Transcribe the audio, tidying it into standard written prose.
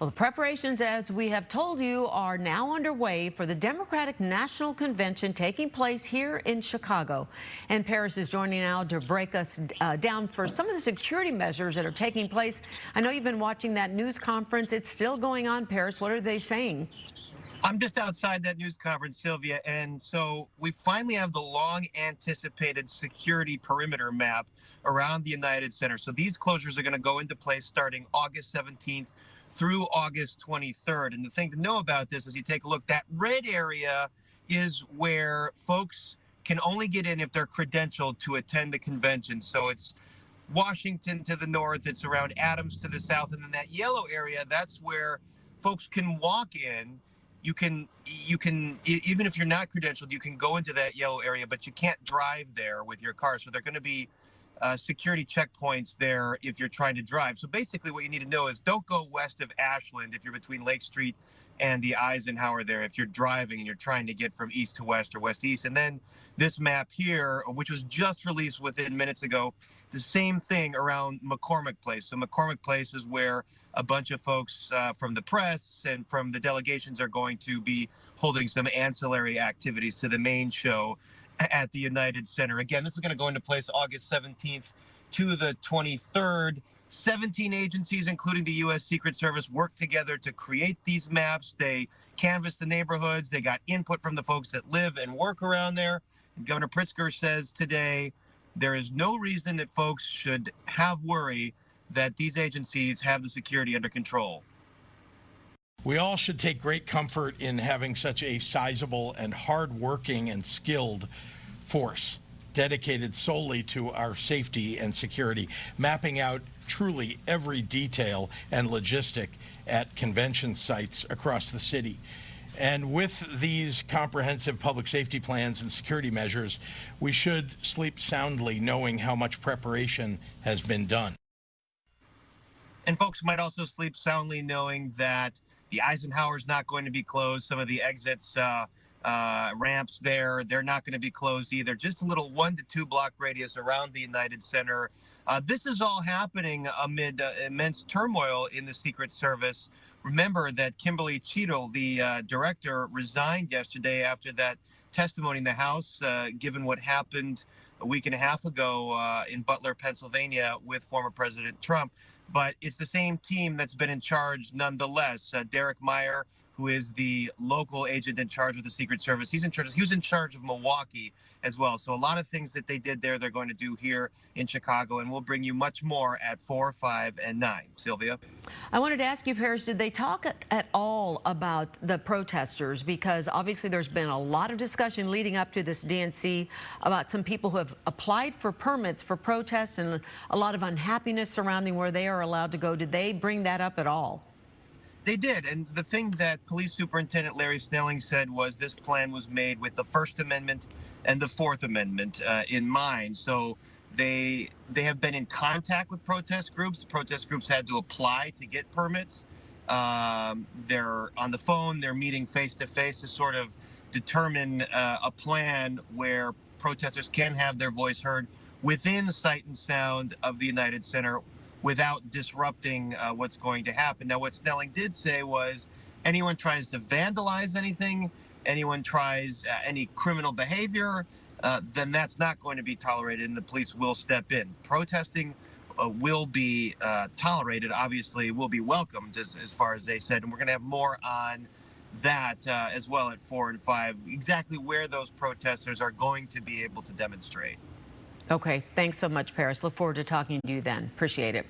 Well, the preparations, as we have told you, are now underway for the Democratic National Convention taking place here in Chicago. And Paris is joining now to break us down for some of the security measures that are taking place. I know you've been watching that news conference. It's still going on, Paris. What are they saying? I'm just outside that news conference, Sylvia, and so we finally have the long-anticipated security perimeter map around the United Center. So these closures are going to go into place starting August 17th through August 23rd. And the thing to know about this is you take a look, that red area is where folks can only get in if they're credentialed to attend the convention. So it's Washington to the north, it's around Adams to the south, and then that yellow area, that's where folks can walk in. You can even if you're not credentialed, you can go into that yellow area, but you can't drive there with your car. So there are going to be security checkpoints there if you're trying to drive. So basically what you need to know is don't go west of Ashland if you're between Lake Street and the Eisenhower there, if you're driving and you're trying to get from east to west or west east. And then this map here, which was just released within minutes ago, the same thing around McCormick Place. So McCormick Place is where a bunch of folks from the press and from the delegations are going to be holding some ancillary activities to the main show at the United Center. Again, this is going to go into place August 17th to the 23rd. 17 agencies, including the U.S. Secret Service, worked together to create these maps. They canvassed the neighborhoods. They got input from the folks that live and work around there. Governor Pritzker says today there is no reason that folks should have worry that these agencies have the security under control. We all should take great comfort in having such a sizable and hardworking and skilled force dedicated solely to our safety and security, mapping out truly every detail and logistic at convention sites across the city. And with these comprehensive public safety plans and security measures, we should sleep soundly knowing how much preparation has been done. And folks might also sleep soundly knowing that the Eisenhower is not going to be closed. Some of the exits, ramps there, they're not going to be closed either. Just a little 1 to 2 block radius around the United Center. This is all happening amid immense turmoil in the Secret Service. Remember that Kimberly Cheadle, the director, resigned yesterday after that testimony in the House, given what happened a week and a half ago in Butler, Pennsylvania, with former President Trump. But it's the same team that's been in charge nonetheless. Derek Meyer, who is the local agent in charge of the Secret Service, he was in charge of Milwaukee as well. So a lot of things that they did there, they're going to do here in Chicago, and we'll bring you much more at 4, 5, and 9. Sylvia? I wanted to ask you, Paris, did they talk at all about the protesters? Because obviously there's been a lot of discussion leading up to this DNC about some people who have applied for permits for protests and a lot of unhappiness surrounding where they are allowed to go. Did they bring that up at all? They did, and the thing that Police Superintendent Larry Snelling said was this plan was made with the First Amendment and the Fourth Amendment in mind. So they have been in contact with protest groups. Protest groups had to apply to get permits. They're on the phone. They're meeting face to face to sort of determine a plan where protesters can have their voice heard within sight and sound of the United Center, without disrupting what's going to happen. Now, what Snelling did say was anyone tries to vandalize anything, anyone tries any criminal behavior, then that's not going to be tolerated and the police will step in. Protesting will be tolerated, obviously will be welcomed as far as they said. And we're going to have more on that as well at 4 and 5, exactly where those protesters are going to be able to demonstrate. Okay, thanks so much, Paris. Look forward to talking to you then. Appreciate it.